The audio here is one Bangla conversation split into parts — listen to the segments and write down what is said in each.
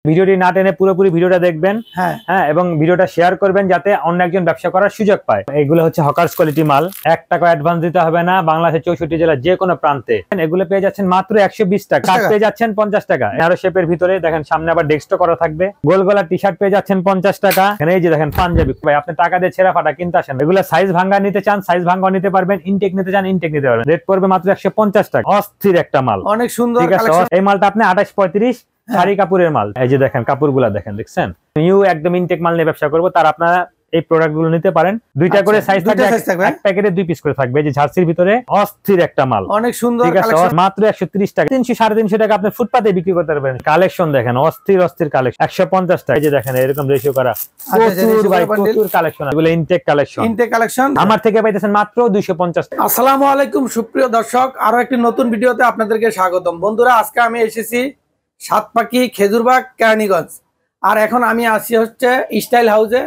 ভিডিওটি না টেনে পুরোপুরি ভিডিওটা দেখবেন। হ্যাঁ, এবং ভিডিওটা শেয়ার করবেন যাতে অন্য একজন ব্যবসা করার সুযোগ পায়। এগুলো হচ্ছে হকার্স কোয়ালিটি মাল, 1 টাকা অ্যাডভান্স দিতে হবে না। বাংলাদেশের 64 জেলার যে কোনো প্রান্তে এগুলো পেয়ে যাচ্ছেন মাত্র 120 টাকা। কাট পেয়ে যাচ্ছেন 50 টাকা। ন্যারো শেপের ভিতরে দেখেন সামনে আবার ডেস্কটপ করা থাকবে। গোল গলার টি শার্ট পেয়ে যাচ্ছেন 50 টাকা। এখানে এই যে দেখেন পাঞ্জাবি, ভাই আপনি টাকা দিয়ে ছেঁড়া ফাটা কিনতে আসেন, এগুলো সাইজ ভাঙ্গা নিতে চান সাইজ ভাঙ্গা নিতে পারবেন, ইনটেক নিতে চান ইনটেক নিতে পারবেন। রেট পড়বে মাত্র 150 টাকা। অস্থির একটা মাল, অনেক সুন্দর কালেকশন। এই মালটা আপনি 28-35 শাড়ি কাপড়ের মাল। এই যে দেখেন কাপড়গুলা দেখছেন। নিউ একদম ইনটেক মাল নিয়ে ব্যবসা করবো, তার আপনারা এই প্রোডাক্ট গুলো নিতে পারেন। দুইটা করে সাইজ থাকবে, এক প্যাকেটে 2 পিস করে থাকবে। যে জার্সির ভিতরে অস্থির একটা মাল, অনেক সুন্দর কালেকশন। মাত্র 130 টাকা, 300-350 টাকা আপনি ফুটপাতে বিক্রি করতে পারবেন। কালেকশন দেখেন, অস্থির কালেকশন। 150 টাকা। এই যে দেখেন এরকম রেশিও করা প্রচুর কালেকশন। এগুলো ইনটেক কালেকশন। আমার থেকে পাইতেছেন মাত্র 250 টাকা। আসসালামু আলাইকুম সুপ্রিয় দর্শক, আরো একটি নতুন ভিডিওতে আপনাদেরকে স্বাগতম। বন্ধুরা, আজকে আমি এসেছি সাতপাখি খেজুরবাগ কেরানীগঞ্জ, আর এখন আমি আসি হচ্ছে স্টাইল হাউসে।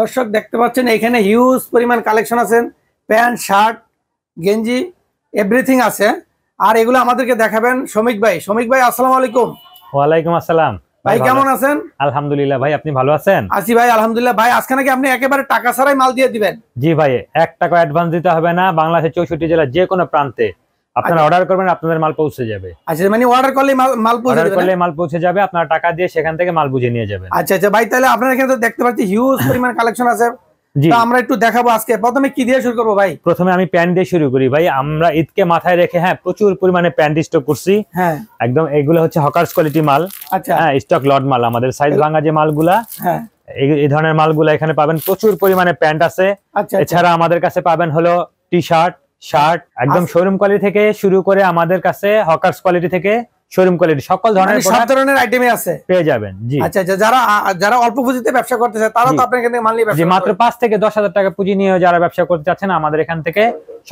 দর্শক দেখতে পাচ্ছেন এখানে হিউজ পরিমাণ কালেকশন আছে, প্যান্ট শার্ট গেঞ্জি এভরিথিং আছে। আর এগুলো আমাদেরকে দেখাবেন শমিক ভাই। শমিক ভাই আসসালামু আলাইকুম। ওয়ালাইকুম আসসালাম ভাই, কেমন আছেন? আলহামদুলিল্লাহ ভাই, আপনি ভালো আছেন? আছি ভাই আলহামদুলিল্লাহ। ভাই আজকে নাকি আপনি একেবারে টাকা ছাড়াই মাল দিয়ে দিবেন? জি ভাই, 1 টাকা অ্যাডভান্স দিতে হবে না। বাংলাদেশের 64 জেলার যে কোনো প্রান্তে আপনারা অর্ডার করবেন, আপনাদের মাল পৌঁছে যাবে। আচ্ছা, মানে অর্ডার করলে মাল পৌঁছে যাবে? মাল পৌঁছে যাবে, আপনারা টাকা দিয়ে সেখান থেকে মাল বুঝে নিয়ে যাবেন। আচ্ছা ভাই, তাহলে আপনারা এখানে তো দেখতে পাচ্ছি হিউজ পরিমাণ কালেকশন আছে। তো আমরা একটু দেখাবো আজকে। প্রথমে কি দিয়ে শুরু করব ভাই? প্রথমে আমি প্যান্ট দিয়ে শুরু করি ভাই। আমরা ঈদকে মাথায় রেখে প্রচুর পরিমাণে প্যান্ট স্টক করছি। হ্যাঁ, একদম এগুলো হচ্ছে হকার্স কোয়ালিটি মাল। আচ্ছা, স্টক লট মাল, আমাদের সাইজ ভাঙা যে মালগুলা। হ্যাঁ, এই ধরনের মালগুলা এখানে পাবেন। প্রচুর পরিমাণে প্যান্ট আছে। এছাড়া আমাদের কাছে পাবেন হলো টি শার্ট, একদম শোরুম কোয়ালিটি থেকে শুরু করে আমাদের কাছে হকার্স কোয়ালিটি থেকে শোরুম কোয়ালিটি সকল ধরনের সব ধরনের আইটেমই আছে, পেয়ে যাবেন। জি আচ্ছা, যারা অল্প পুঁজিতে ব্যবসা করতে চায় তারা তো আপনার এখান থেকে মাল নিয়ে ব্যবসা মাত্র 5 থেকে 10,000 টাকা পুঁজি নিয়ে যারা ব্যবসা করতে চাচ্ছেন, আমাদের এখান থেকে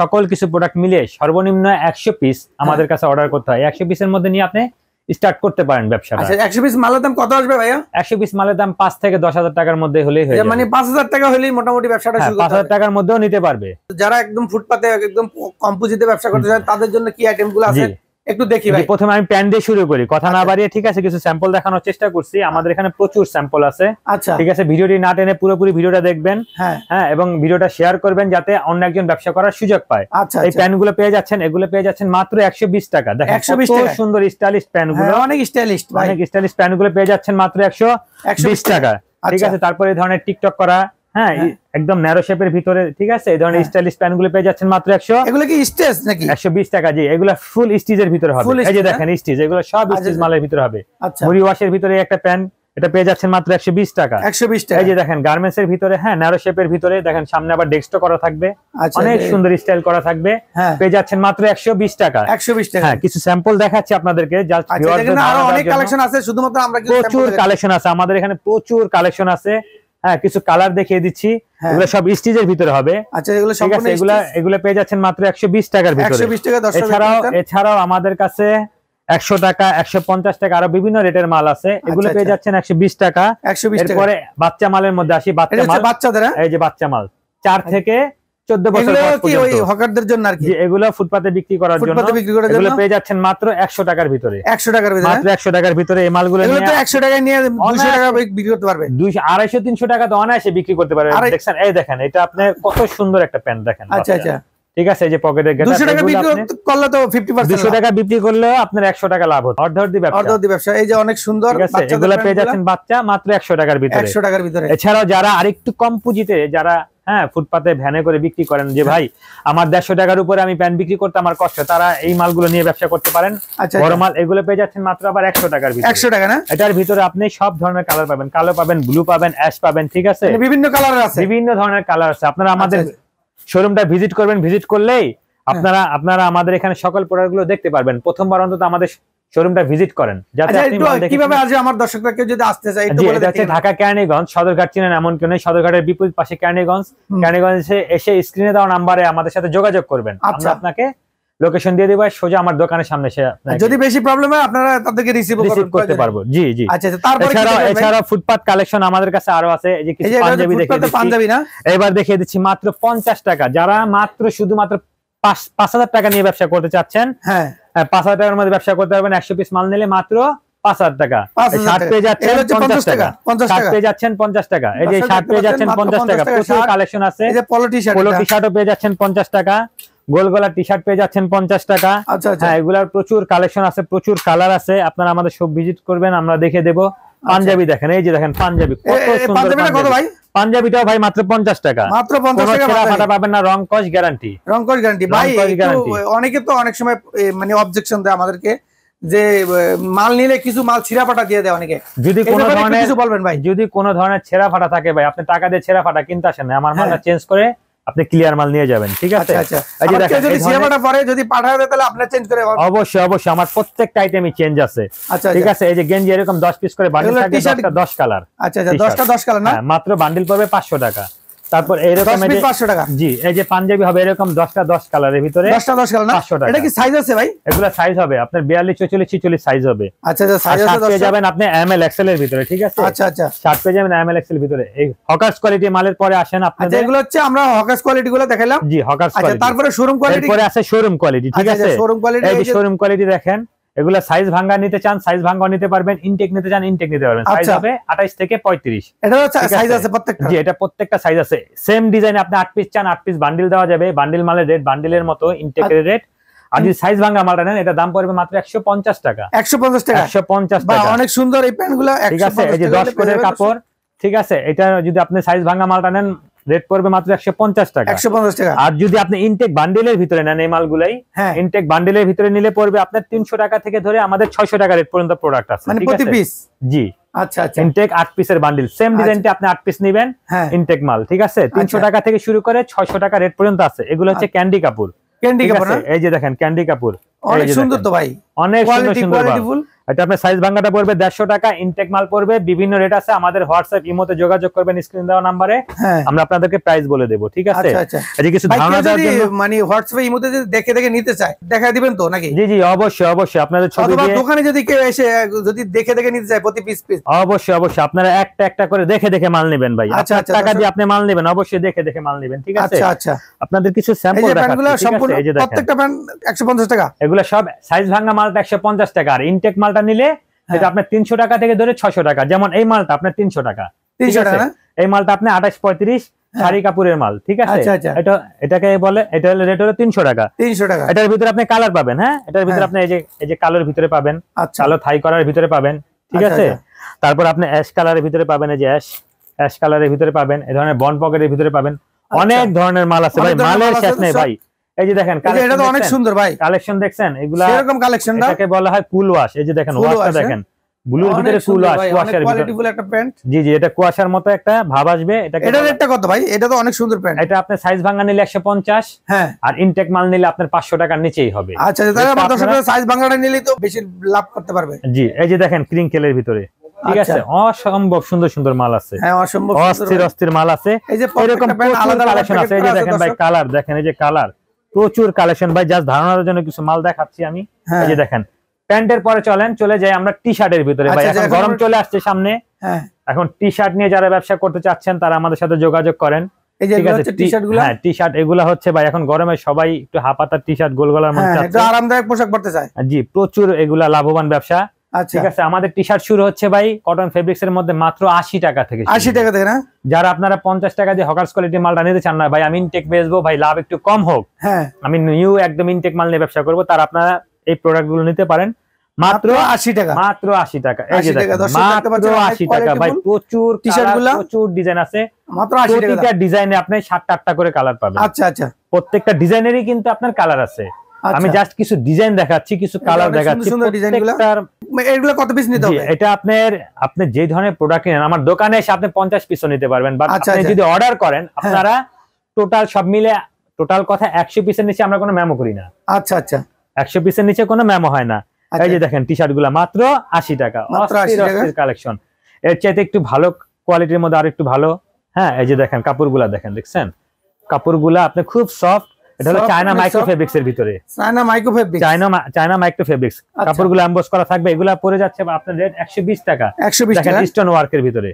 সকল কিছু প্রোডাক্ট মিলিয়ে সর্বনিম্ন 100 পিস আমাদের কাছে অর্ডার করতে হয়। 100 পিসের মধ্যে নিয়ে আপনি স্টার্ট করতে পারেন ব্যবসাটা। আচ্ছা, 100 পিস মালের দাম কত আসবে ভাইয়া? 100 পিস মালের দাম 5 থেকে 10,000 টাকার মধ্যে হলেই হয়ে যাবে। মানে 5,000 টাকা হলেই মোটামুটি ব্যবসাটা শুরু করতে হবে। 5,000 টাকার মধ্যেও নিতে পারবে। যারা একদম ফুটপাতে একদম কম পুঁজিতে ব্যবসা করতে চায় তাদের জন্য কি আইটেমগুলো আছে একটু দেখি ভাই। প্রথমে আমি প্যান্ট দিয়ে শুরু করি, কথা না বাড়িয়ে। ঠিক আছে, কিছু স্যাম্পল দেখানোর চেষ্টা করছি। আমাদের এখানে প্রচুর স্যাম্পল আছে। আচ্ছা, ঠিক আছে, ভিডিওটি না টেনে পুরোপুরি ভিডিওটা দেখবেন। হ্যাঁ, এবং ভিডিওটা শেয়ার করবেন যাতে অন্য একজন ব্যবসা করার সুযোগ পায়। এই প্যান্ট গুলো পেয়ে যাচ্ছেন, এগুলো পেয়ে যাচ্ছেন মাত্র 120 টাকা। দেখেন কত সুন্দর স্টাইলিশ প্যান্ট গুলো, অনেক স্টাইলিশ প্যান্ট গুলো পেয়ে যাচ্ছেন মাত্র 120 টাকা। ঠিক আছে, তারপরে এই ধরনের টিকটক করা, একদম ন্যারো শেপের ভিতরে, ঠিক আছে, এই ধরনের স্টাইলিশ প্যান্ট গুলো পেয়ে যাচ্ছেন মাত্র 120 টাকা। জি, এগুলো ফুল স্টিচের ভিতরে হবে। এই যে দেখেন স্টিচ, এগুলো সব স্টিচ মালের ভিতরে হবে। মুড়ি ওয়াশের ভিতরে একটা প্যান্ট, এটা পেয়ে যাচ্ছেন মাত্র 120 টাকা। এই যে দেখেন গার্মেন্টস এর ভিতরে, ন্যারো শেপের ভিতরে, দেখেন সামনে আবার ডেস্কটপ করা থাকবে, অনেক সুন্দর স্টাইল করা থাকবে। পেয়ে যাচ্ছেন মাত্র 120 টাকা। হ্যাঁ, কিছু স্যাম্পল দেখাচ্ছি আপনাদেরকে। আরো অনেক কালেকশন আছে, শুধুমাত্র আমরা প্রচুর কালেকশন আছে আমাদের এখানে, প্রচুর কালেকশন আছে। হ্যাঁ, কিছু কালার দেখিয়ে দিচ্ছি, এগুলো সব স্টিচের ভিতরে হবে। আচ্ছা, এগুলো পেয়ে যাচ্ছেন মাত্র 120 টাকার ভিতরে। এছাড়াও আমাদের কাছে 100 টাকা, 150 টাকা আরো বিভিন্ন রেটের মাল আছে। এগুলো পেয়ে যাচ্ছেন 120 টাকা। এরপরে বাচ্চা মালের মধ্যে আসি। বাচ্চাদের, এই যে বাচ্চা মাল 4 থেকে 14 বছর হকারদের জন্য আর কি। এগুলো ফুটপাতে বিক্রি করার জন্য এগুলো পেয়ে যাচ্ছেন মাত্র 100 টাকার ভিতরে। 100 টাকার ভিতরে, মাত্র 100 টাকার ভিতরে এই মালগুলো নিয়ে 100 টাকায় নিয়ে 200 টাকা বিক্রি করতে পারবে। 200, 250, 300 টাকা তো অনায়াসে বিক্রি করতে পারবে। দেখেন, এই দেখেন, এটা আপনার কত সুন্দর একটা প্যান্ট দেখেন। আচ্ছা, ঠিক আছে, এই যে পকেটের গেটা, 200 টাকা বিক্রি করলে তো 50%, 200 টাকা বিক্রি করলে আপনার 100 টাকা লাভ হতো। অর্ধেক ব্যবসা। এই যে অনেক সুন্দর এগুলো পেয়ে যাচ্ছেন বাচ্চা মাত্র 100 টাকার ভিতরে। 100 টাকার ভিতরে। এছাড়াও যারা আরেকটু কম পুঁজিতে, যারা ফুটপাতে ভ্যানে করে বিক্রি করেন, যে ভাই আমার 150 টাকার উপরে আমি প্যান্ট বিক্রি করতে আমার কষ্ট, তারা এই মালগুলো নিয়ে ব্যবসা করতে পারেন। বড় মাল এগুলো পেয়ে যাচ্ছেন মাত্র আবার 100 টাকার ভিতরে। 100 টাকা না? এটার ভিতরে আপনি সব ধরনের কালার পাবেন, কালো পাবেন, ব্লু পাবেন, অ্যাশ পাবেন। ঠিক আছে, বিভিন্ন কালার আছে, বিভিন্ন ধরনের কালার আছে। আপনারা আমাদের শোরুমটা ভিজিট করবেন, ভিজিট করলেই আপনারা আমাদের এখানে সকল প্রোডাক্ট গুলো দেখতে পারবেন। প্রথমবার অন্তত আমাদের শোরুমটা ভিজিট করেন, যাতে আপনি কিভাবে আসবে আমার দর্শকরা কেউ যদি আসতে চায় একটু বলে দেন। ঢাকা কেরানীগঞ্জ সদরঘাট চিনেন এমন কেউ নেই, সদরঘাটের বিপরীত পাশে কেরানীগঞ্জে এসে স্ক্রিনে দেওয়া নাম্বারে আমাদের সাথে যোগাযোগ করবেন। আমরা আপনাকে লোকেশন দিয়ে দিব, সোজা আমার দোকানের সামনে এসে যদি বেশি প্রবলেম হয় আপনারা তাদেরকে রিসিভ করতে পারবো। জি জি। আচ্ছা, তারপরে এছাড়া ফুটপাত কালেকশন আমাদের কাছে আরো আছে। এই যে কিছু পাঞ্জাবি দেখিয়ে দিচ্ছি, পাঞ্জাবি না, এবার দেখিয়ে দিচ্ছি মাত্র 50 টাকা। যারা শুধুমাত্র 5,000 টাকা নিয়ে ব্যবসা করতে চাচ্ছেন, 5,000 টাকার মধ্যে ব্যবসা করতে পারবেন। 100 পিস মাল নিলে মাত্র 5000 টাকা। শার্ট পেয়ে যাচ্ছেন 50 টাকা, শার্ট পেয়ে যাচ্ছেন 50 টাকা। এই যে শার্ট পেয়ে যাচ্ছেন 50 টাকা, প্রচুর কালেকশন আছে। এই যে পোলো টি-শার্টও পেয়ে যাচ্ছেন 50 টাকা, গোল গলা টি-শার্ট পেয়ে যাচ্ছেন 50 টাকা। হ্যাঁ, এগুলার প্রচুর কালেকশন আছে, প্রচুর কালার আছে। আপনারা আমাদের সব ভিজিট করবেন, আমরা দেখে দেব। পাঞ্জাবি দেখেন, এই যে দেখেন পাঞ্জাবি, কত সুন্দর পাঞ্জাবি। পাঞ্জাবিটাও ভাই মাত্র 50 টাকা, মাত্র 50 টাকা। ছেঁড়া ফাটা পাবেন না, রং কস গ্যারান্টি। রং কস গ্যারান্টি ভাই। অনেকে তো অনেক সময় মানে অবজেকশন দেয় আমাদেরকে যে মাল নিলে কিছু মাল ছিঁড়া ফাটা দিয়ে দেয় অনেকে। যদি কোনো ধরনের কিছু বলবেন ভাই, যদি কোনো ধরনের ছেঁড়া ফাটা থাকে ভাই, আপনি টাকা দিয়ে ছেঁড়া ফাটা কিনতে আসেন না, আমার মালটা চেঞ্জ করে আপনি ক্লিয়ার মাল নিয়ে যাবেন, ঠিক আছে? এই যে দেখেন, যদি ছিঁড়া ফাটা পরে যদি পাঠায় দেয় তাহলে আপনি চেঞ্জ করে। অবশ্যই অবশ্যই, আমার প্রত্যেকটা আইটেমই চেঞ্জ আছে, ঠিক আছে? এই যে গেঞ্জি এরকম 10 পিস করে বান্ডিল থাকে, 10 কালার। আচ্ছা আচ্ছা, 10 কালার না? মাত্র বান্ডিল পড়বে 500 টাকা। তারপর এরকম 500 টাকা। জি, এই যে পাঞ্জাবি হবে এরকম 10 কালারের ভিতরে, 10 কালার না? 500 টাকা। এটা কি সাইজ আছে ভাই? এগুলা সাইজ হবে আপনার 42, 44, 46 সাইজ হবে। আচ্ছা আচ্ছা, সাইজ আছে। পেয়ে যাবেন আপনি এমএল এক্সএল এর ভিতরে, ঠিক আছে? আচ্ছা আচ্ছা, শার্ট পেয়ে যাবেন এমএল এক্সএল ভিতরে। এই হকার্স কোয়ালিটি মালের পরে আসেন আপনাদের। এগুলো হচ্ছে আমরা হকার্স কোয়ালিটি গুলো দেখাইলাম। জি, হকার্স কোয়ালিটি। তারপরে শোরুম কোয়ালিটি, এরপরে আছে শোরুম কোয়ালিটি, ঠিক আছে? শোরুম কোয়ালিটি, এই যে শোরুম কোয়ালিটি দেখেন, এগুলা সাইজ ভাঙা নিতে চান সাইজ ভাঙা নিতে পারবেন, ইনটেক নিতে চান ইনটেক নিতে পারবেন। সাইজ হবে 28 থেকে 35। এটা সাইজ আছে প্রত্যেকটা? জি, এটা প্রত্যেকটা সাইজ আছে। সেম ডিজাইনে আপনি 8 পিস চান 8 পিস বান্ডিল দেওয়া যাবে। বান্ডিল মালের রেট বান্ডিলের মতো, ইনটেকের রেট। আর যদি সাইজ ভাঙা মালটা নেন, এটা দাম পড়বে মাত্র 150 টাকা। 150 টাকা, 150 টাকা। অনেক সুন্দর এই প্যান্টগুলো, ঠিক আছে? এই যে 10 কোটের কাপড়, ঠিক আছে? এটা যদি আপনি সাইজ ভাঙা মালটা নেন, রেট পড়বে মাত্র 150 টাকা। 150 টাকা। আর যদি আপনি ইনটেক বান্ডিলের ভিতরে নেন এই মালগুলাই, ইনটেক বান্ডিলের ভিতরে নিলে পড়বে আপনার 300 টাকা থেকে ধরে আমাদের 600 টাকা রেট পর্যন্ত প্রোডাক্ট আছে, মানে প্রতি পিস? জি। আচ্ছা আচ্ছা, ইনটেক 8 পিসের বান্ডিল, সেম ডিজাইনটা আপনি 8 পিস নেবেন, ইনটেক মাল, ঠিক আছে? 300 টাকা থেকে শুরু করে 600 টাকা রেট পর্যন্ত আছে। এগুলো হচ্ছে ক্যান্ডি কাপড়। ক্যান্ডি কাপড় না? এই যে দেখেন ক্যান্ডি কাপড়, অনেক সুন্দর তো ভাই, অনেক সুন্দর। এটা আপনার সাইজ ভাঙাটা পড়বে 150 টাকা, ইনটেক মাল পড়বে বিভিন্ন রেট আছে। আমাদের হোয়াটসঅ্যাপ ইমোতে যোগাযোগ করবেন, স্ক্রিন দেওয়া নম্বরে, আমরা আপনাদেরকে প্রাইস বলে দেব, ঠিক আছে? এই যে কিছু ধারণা দেওয়ার জন্য, মানে হোয়াটসঅ্যাপে ইমোতে যদি দেখে দেখে নিতে চায়, দেখায় দিবেন তো নাকি? জি জি, অবশ্যই অবশ্যই। আপনাদের ছবি দিয়ে দোকানে যদি কেউ এসে যদি দেখে দেখে নিতে চায় প্রতি পিস পিস, অবশ্যই অবশ্যই আপনারা একটা একটা করে দেখে দেখে মাল নেবেন ভাই। আচ্ছা, টাকা দিয়ে আপনি মাল নেবেন, অবশ্যই দেখে দেখে মাল নেবেন, ঠিক আছে? আচ্ছা আচ্ছা, আপনাদের কিছু স্যাম্পল দেখাচ্ছি, ঠিক আছে? এই যে দেখেন প্রত্যেকটা প্যান্ট 150 টাকা। এগুলো সব সাইজ ভাঙা মালটা 150 টাকা, আর ইনটেক মালটা নিলে এটা আপনার 300 টাকা থেকে ধরে 600 টাকা। যেমন এই মালটা আপনার 300 টাকা, 300 টাকা। এই মালটা আপনি 28, 35 শাড়ি কাপড়ের মাল, ঠিক আছে? এটাকে বলে, এটা হলো রেট হলো 300 টাকা। 300 টাকা। এটার ভিতরে আপনি কালার পাবেন, হ্যাঁ, এটার ভিতরে আপনি এই যে কালোর ভিতরে পাবেন, কালো থাই করার ভিতরে পাবেন, ঠিক আছে? তারপর আপনি অ্যাশ কালারের ভিতরে পাবেন, এই যে অ্যাশ কালারের ভিতরে পাবেন, এই ধরনের বন পকেটের ভিতরে পাবেন। অনেক ধরনের মাল আছে ভাই, মালের শেষ নেই ভাই। এই যে দেখেন, এটা তো অনেক সুন্দর ভাই, কালেকশন দেখছেন? এগুলা এরকম কালেকশন এটাকে বলা হয় কুল ওয়াশ। এই যে দেখেন ওয়াশটা দেখেন, ব্লুর ভিতরে কুল ওয়াশ, কুয়াশার ভিতরে একটা প্যান্ট। জি জি, এটা কুয়াশার মতো একটা ভাব আসবে। এটা রেটটা কত ভাই? এটা তো অনেক সুন্দর প্যান্ট। এটা আপনি সাইজ ভাঙা নিলে 150, হ্যাঁ, আর ইনটেক মাল নিলে আপনার 500 টাকার নিচেই হবে। আচ্ছা, তাহলে আমার দর্শকরা সাইজ ভাঙাটা নিলেই তো বেশি লাভ করতে পারবে। জি, এই যে দেখেন ক্রিঙ্কেলের ভিতরে, ঠিক আছে? অসম্ভব সুন্দর সুন্দর মাল আছে, হ্যাঁ, অসম্ভব অস্থির অস্থির মাল আছে। এই যে এরকম আলাদা কালেকশন আছে। এই যে দেখেন ভাই কালার দেখেন, এই যে কালার, প্রচুর কালেকশন ভাই। জাস্ট ধারণার জন্য কিছু মাল দেখাচ্ছি আমি। এই যে দেখেন প্যান্টের পরে চলে যাই আমরা টি শার্টের ভিতরে ভাই। এখন গরম চলে আসছে সামনে, এখন টি শার্ট নিয়ে যারা ব্যবসা করতে চাচ্ছেন তারা আমাদের সাথে যোগাযোগ করেন, ঠিক আছে? হ্যাঁ, টি শার্ট এগুলা হচ্ছে ভাই, এখন গরমে সবাই একটু হাফাতার টি শার্ট গোল গলার মধ্যে একটু আরামদায়ক পোশাক পরতে চায়। জি, প্রচুর এগুলা লাভবান ব্যবসা, ঠিক আছে? আমাদের টি শার্ট শুরু হচ্ছে ভাই কটন ফেব্রিক্স এর মধ্যে মাত্র 80 টাকা থেকে। 80 টাকা থেকে না? যারা আপনারা 50 টাকা দিয়ে হকার্স কোয়ালিটি মালটা নিতে চান না ভাই, আমি ইনটেক বেচবো ভাই, লাভ একটু কম হোক, হ্যাঁ, আমি নিউ একদম ইনটেক মাল নিয়ে ব্যবসা করবো, তার আপনারা এই প্রোডাক্ট গুলো নিতে পারেন মাত্র 80 টাকা। মাত্র 80 টাকা। এই যে দেখেন মাত্র 80 টাকা ভাই, প্রচুর টি-শার্টগুলো, প্রচুর ডিজাইন আছে। মাত্র 80 টাকা। প্রতিটা ডিজাইনে আপনি 7-8টা করে কালার পাবেন। আচ্ছা আচ্ছা, প্রত্যেকটা ডিজাইনেরই কিন্তু আপনার কালার আছে। আমি জাস্ট কিছু ডিজাইন দেখাচ্ছি, কিছু কালার দেখাচ্ছি। এগুলো কত পিস নিতে হবে? এটা আপনি যে ধরনের প্রোডাক্ট নেন আমার দোকানে এসে আপনি 50 পিসও নিতে পারবেন, বাট আপনি যদি অর্ডার করেন আপনারা টোটাল সব মিলে টোটাল কথা 100 পিসের নিচে আমরা কোনো মেমো করি না। আচ্ছা আচ্ছা, 100 পিসের নিচে কোনো মেমো হয় না। এই যে দেখেন টি শার্ট গুলা মাত্র 80 টাকা, অস্থির কালেকশন। এর চাইতে একটু ভালো কোয়ালিটির মধ্যে আর একটু ভালো, হ্যাঁ, এই যে দেখেন কাপড়গুলা দেখেন, দেখছেন কাপড়গুলা আপনি খুব সফট। এটা হলো চায়না মাইক্রো ফেব্রিক্স এর ভিতরে, চায়না মাইক্রো ফেব্রিক্স। কাপড়গুলো এমবস করা থাকবে, এগুলা পরে যাচ্ছে আপনার রেট 120 টাকা। 120 টাকা স্টোন ওয়ার্কের ভিতরে,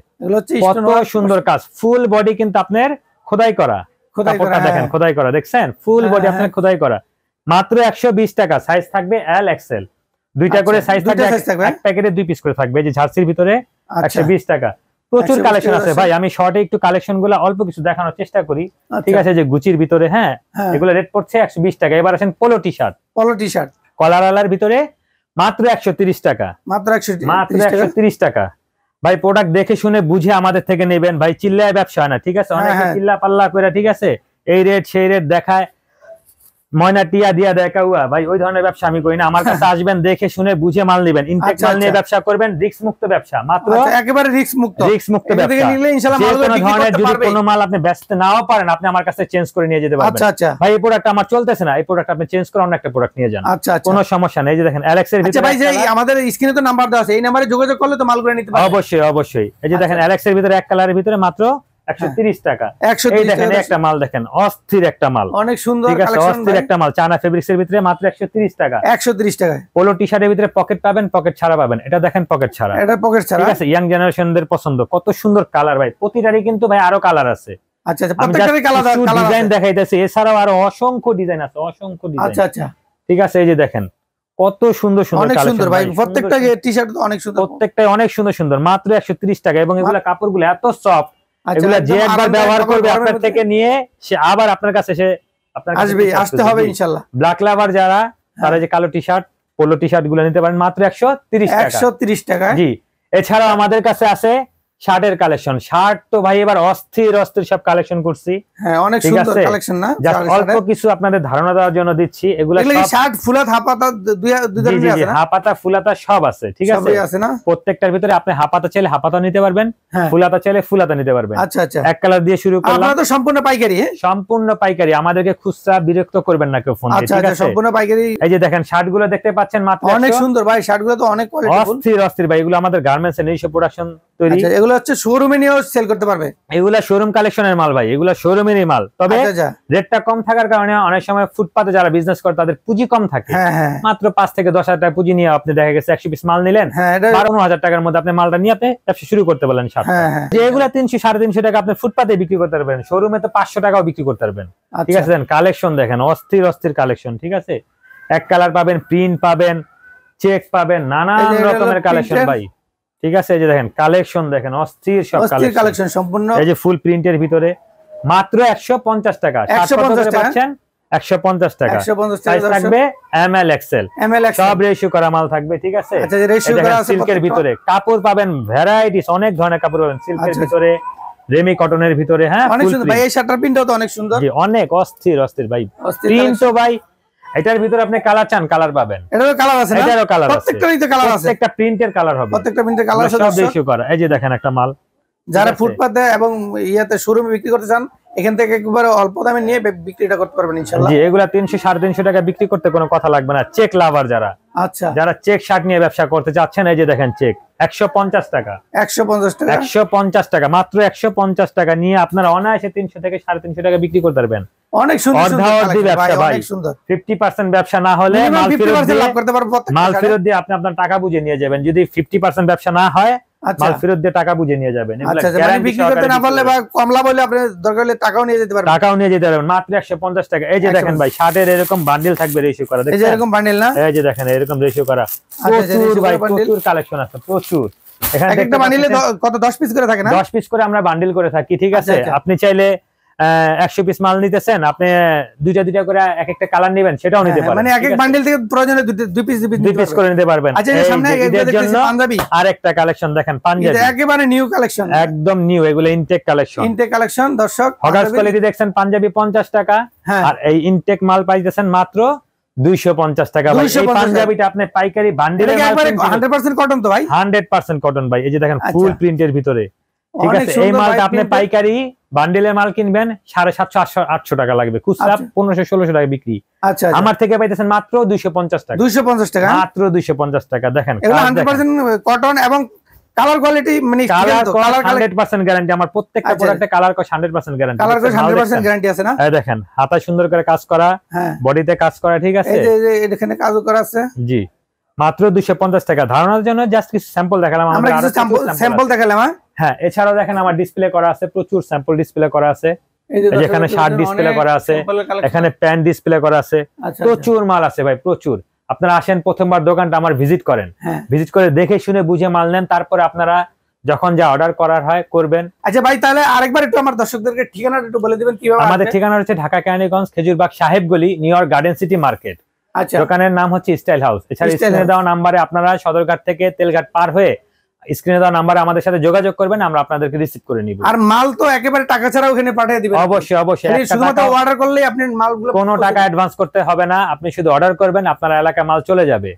কত সুন্দর কাজ। ফুল বডি কিন্তু আপনার খোদাই করা, কাপড়টা দেখেন খোদাই করা, দেখছেন ফুল বডি আপনার খোদাই করা। মাত্র 120 টাকা, সাইজ থাকবে এল এক্সেল। দুইটা করে সাইজ থাকবে, এক প্যাকেটে 2 পিস করে থাকবে। যে জার্সির ভিতরে 120 টাকা। প্রচুর কালেকশন আছে ভাই, আমি শর্টে একটু কালেকশন গুলো অল্প কিছু দেখানোর চেষ্টা করি, ঠিক আছে। যে গুচির ভিতরে, হ্যাঁ, এগুলো রেট পড়ছে 120 টাকা। এবার আসেন পোলো টি শার্ট কলার ভিতরে মাত্র 130 টাকা, মাত্র 130 টাকা ভাই। প্রোডাক্ট দেখে শুনে বুঝে আমাদের থেকে নেবেন ভাই, চিল্লায় ব্যবসা হয় না, ঠিক আছে। অনেকে চিল্লা পাল্লা করে, ঠিক আছে, এই রেট সেই রেট দেখায়, ময়না টিয়া দিয়া দেখাউয়া ভাই, ওই ধরনের ব্যবসা আমি করি না। আমার কাছে আসবেন, দেখে শুনে বুঝে মাল নেবেন, ইনটেক মাল নিয়ে ব্যবসা করবেন, রিস্ক মুক্ত ব্যবসা, মাত্র একেবারে রিস্ক মুক্ত ব্যবসা। নিলে ইনশাআল্লাহ মাল বিক্রি করতে পারবেন। যদি কোনো মাল আপনি বেচতে নাও পারেন, আপনি আমার কাছে চেঞ্জ করে নিয়ে যেতে পারবেন। ভাই এই প্রোডাক্ট আমার চলতেছে না, এই প্রোডাক্ট আপনি চেঞ্জ করে অন্য একটা প্রোডাক্ট নিয়ে যান, কোনো সমস্যা নেই। এই যে দেখেন অ্যালেক্স এর ভিতরে, ভাই যে আমাদের স্ক্রিনে তো নাম্বার দেওয়া আছে, এই নম্বরে যোগাযোগ করলে তো মালগুলো নিতে পারবেন। অবশ্যই। এই যে দেখেন অ্যালেক্স এর ভিতরে এক কালারের ভিতরে মাত্র 130 টাকা। এই দেখেন একটা মাল, দেখেন অস্থির একটা মাল, অনেক সুন্দর কালেকশন, অস্থির একটা মাল, চায়না ফেব্রিক্স এর ভিতরে মাত্র 130 টাকা। 130 টাকায় পোলো টি শার্টের ভিতরে পকেট পাবেন, পকেট ছাড়া পাবেন। এটা দেখেন পকেট ছাড়া, এটা পকেট ছাড়া, ঠিক আছে। ইয়াং জেনারেশনদের পছন্দ, কত সুন্দর কালার ভাই, প্রতিটারই কিন্তু ভাই আরো কালার আছে। আচ্ছা, প্রত্যেকটারই কালার ডিজাইন দেখাইতেছি, এছাড়াও আরো অসংখ্য ডিজাইন আছে, অসংখ্য ডিজাইন। আচ্ছা, ঠিক আছে। এই যে দেখেন কত সুন্দর সুন্দর কালেকশন ভাই, প্রত্যেকটা টি শার্ট অনেক সুন্দর, প্রত্যেকটাই অনেক সুন্দর সুন্দর, মাত্র 130 টাকা। এবং এগুলা কাপড়গুলো এত সফট, এগুলা যে একবার ব্যবহার করবে আপনার থেকে নিয়ে সে আবার আপনার কাছে এসে আসতে হবে ইনশাআল্লাহ। ব্ল্যাক লাভার যারা, তারা যে কালো T shirt, polo T shirt গুলো নিতে পারেন মাত্র 130 টাকা। জি, এছাড়াও আমাদের কাছে আছে শার্টের কালেকশন। শার্ট তো ভাই এবার অস্থির সব কালেকশন করছি, হ্যাঁ, অনেক সুন্দর কালেকশন না, জাস্ট অল্প কিছু আপনাদের ধারণা দেওয়ার জন্য দিচ্ছি। এগুলা সব শার্ট ফুলাত হাফাতা দুই ধরনের আছে না, হাফাতা ফুলাতা সব আছে, ঠিক আছে, সবই আছে না। প্রত্যেকটার ভিতরে আপনি হাফাতা চাইলে হাফাতা নিতে পারবেন, ফুলাতা চাইলে ফুলাতা নিতে পারবেন। আচ্ছা, এক কালার দিয়ে শুরু করলাম। আপনারা তো সম্পূর্ণ পাইকারি? সম্পূর্ণ পাইকারি, আমাদেরকে খুচরা বিরক্ত করবেন না কেউ ফোন দিয়ে, ঠিক আছে, সম্পূর্ণ পাইকারি। এই যে দেখেন শার্টগুলো দেখতে পাচ্ছেন, মাত্র অনেক সুন্দর ভাই, শার্টগুলো তো অনেক কোয়ালিটি, অস্থির ভাই। এগুলো আমাদের গার্মেন্টস এর নিজস্ব প্রোডাকশন তৈরি। আচ্ছা, এগুলো হচ্ছে শোরুমে নিয়েও সেল করতে পারবে, এগুলা শোরুম কালেকশনের মাল ভাই, এগুলা শোরুমেরই মাল। তবে রেটটা কম থাকার কারণে অনেক সময় ফুটপাতে যারা বিজনেস করে তাদের পুঁজি কম থাকে, মাত্র 5 থেকে 10 হাজার টাকা পুঁজি নিয়ে আপনি দেখা গেছে 100 পিস মাল নিলেন, 12,000 টাকার মধ্যে আপনি মালটা নিয়ে আপনি ব্যবসা শুরু করতে পারলেন। যে এগুলা 300 350 টাকা আপনি ফুটপাতে বিক্রি করতে পারবেন, শোরুমে তো 500 টাকাও বিক্রি করতে পারবেন, ঠিক আছে। কালেকশন দেখেন, অস্থির কালেকশন, ঠিক আছে। এক কালার পাবেন, প্রিন্ট পাবেন, চেক পাবেন, নানান রকমের কালেকশন ভাই, ঠিক আছে। এই যে দেখেন কালেকশন দেখেন, অস্থির সব কালেকশন সম্পূর্ণ। এই যে ফুল প্রিন্টের ভিতরে মাত্র 150 টাকা, 150 পাচ্ছেন 150 টাকা। সাইজ থাকবে এমএল এক্সএল, সব রেশিও করা মাল থাকবে, ঠিক আছে। আচ্ছা, রেশিও করা আছে। সিল্কের ভিতরে কাপড় পাবেন ভ্যারাইটিস, অনেক ধরনের কাপড় পাবেন, সিল্কের ভিতরে, রেমি কটনের ভিতরে, হ্যাঁ, অনেক সুন্দর ভাই। এই শার্টটার প্রিন্টও তো অনেক সুন্দর, জি, অনেক অস্থির ভাই প্রিন্ট তো ভাই। এটার ভিতরে আপনি কালার চান, কালার পাবেন, এটারও কালার আছে না, এটারও কালার আছে, প্রত্যেকটারই তো কালার আছে, প্রত্যেকটা প্রিন্টের কালার হবে, প্রত্যেকটা প্রিন্টের কালার আছে, সব রেশিও করা। এই যে দেখেন একটা মাল, যারা ফুটপাতে এবং ইয়াতে শোরুমে বিক্রি করতে চান, এখান থেকে একবারে অল্প দামে নিয়ে বিক্রিটা করতে পারবেন ইনশাআল্লাহ। জি, এগুলা 300 350 টাকা বিক্রি করতে কোনো কথা লাগবে না। চেক লাভার যারা, আচ্ছা, যারা চেক শার্ট নিয়ে ব্যবসা করতে চাচ্ছেন, এই যে দেখেন চেক 150 টাকা, 150 টাকা, মাত্র 150 টাকা নিয়ে আপনারা অনায়াসে 300 থেকে 350 টাকা বিক্রি করতে পারবেন। অনেক সুন্দর ব্যবসা ভাই, 50% ব্যবসা না হলে মাল ফেরত দিয়ে আপনি আপনার টাকা বুঝে নিয়ে যাবেন। যদি 50% ব্যবসা না হয়, মাল ফেরত দিয়ে টাকা বুঝে নিয়ে যাবেন। বিক্রি করতে না পারলে বা কমলা বলে আপনি দরকার হলে টাকাও নিয়ে যেতে পারবেন, মাত্র 150 টাকা। এই যে দেখেন ভাই শার্টের এরকম বান্ডিল থাকবে, রেশিও করা, এই যে এরকম বান্ডিল না, এই যে দেখেন এরকম রেশিও করা, প্রচুর ভাই, প্রচুর কালেকশন আছে, প্রচুর। এখানে একটা বান্ডিলে কত 10 পিস করে থাকে না, 10 পিস করে আমরা বান্ডিল করে থাকি, ঠিক আছে। আপনি চাইলে 100 পিস মাল নিতেছেন, আপনি দুইটা করে এক একটা কালার নেবেন, সেটাও নিতে পারেন, মানে এক এক বান্ডেল থেকে প্রয়োজনে 2 পিস করে নিতে পারবেন। আচ্ছা, সামনে এর জন্য আরেকটা কালেকশন দেখেন, পাঞ্জাবি, এটা একেবারে নিউ কালেকশন, একদম নিউ, এগুলো ইনটেক কালেকশন, দর্শক। হগার্স কোয়ালিটি দেখছেন, পাঞ্জাবি 50 টাকা, আর এই ইনটেক মাল পাইতেছেন মাত্র 250 টাকা। ভাই এই পাঞ্জাবিটা আপনি পাইকারি বান্ডেলে একবারে 100% কটন তো ভাই, 100% কটন ভাই। এই যে দেখেন ফুল প্রিন্টের ভিতরে, ঠিক আছে। এই মালটা আপনি পাইকারি বান্ডেলের মাল কিনবেন 750 800 টাকা লাগবে, খুচরা 1500 1600 টাকা বিক্রি। আচ্ছা, আমার থেকে পাইতেছেন মাত্র 250 টাকা, 250 টাকা, মাত্র 250 টাকা। দেখেন এগুলো 100% কটন এবং কালার কোয়ালিটি, মানে কালার 100% গ্যারান্টি। আমার প্রত্যেকটা প্রোডাক্টে কালার কো 100% গ্যারান্টি, কালার কো 100% গ্যারান্টি আছে না। এই দেখেন হাতা সুন্দর করে কাজ করা, বডিতে কাজ করা, ঠিক আছে। এই যে এখানে কাজও করা আছে, জি, মাত্র 250 টাকা। ধারণার জন্য জাস্ট কিছু স্যাম্পল দেখালাম, আমরা কিছু স্যাম্পল দেখালাম। হ্যাঁ, এছাড়াও দেখেন আমার ডিসপ্লে করা আছে, প্রচুর স্যাম্পল ডিসপ্লে করা আছে। এখানে শার্ট ডিসপ্লে করা আছে, এখানে প্যান্ট ডিসপ্লে করা আছে, প্রচুর মাল আছে ভাই, প্রচুর। আপনারা আসেন প্রথমবার দোকানটা আমার ভিজিট করেন, ভিজিট করে দেখে শুনে বুঝে মাল নেন, তারপরে আপনারা যখন যা অর্ডার করার হয় করবেন। আচ্ছা ভাই, তাহলে আরেকবার একটু আমার দর্শকদেরকে ঠিকানাটা একটু বলে দিবেন কিভাবে? আমাদের ঠিকানা হচ্ছে Dhaka Keraniganj, Khejurbagh Sahebgali, New York garden city market. আচ্ছা, দোকানের নাম হচ্ছে স্টাইল হাউস। এছাড়া স্ক্রিনে দেওয়া নাম্বারে আপনারা সদরঘাট থেকে তেলঘাট পার হয়ে স্ক্রিনে দেওয়া নাম্বারে আমাদের সাথে যোগাযোগ করবেন, আমরা আপনাদেরকে রিসিভ করে নিব। আর মাল তো একেবারে টাকা ছাড়া ওখানে পাঠিয়ে দিবেন? অবশ্যই অবশ্যই, শুধুমাত্র অর্ডার করলেই আপনি মালগুলো, কোনো টাকা অ্যাডভান্স করতে হবে না, আপনি শুধু অর্ডার করবেন, আপনার এলাকায় মাল চলে যাবে।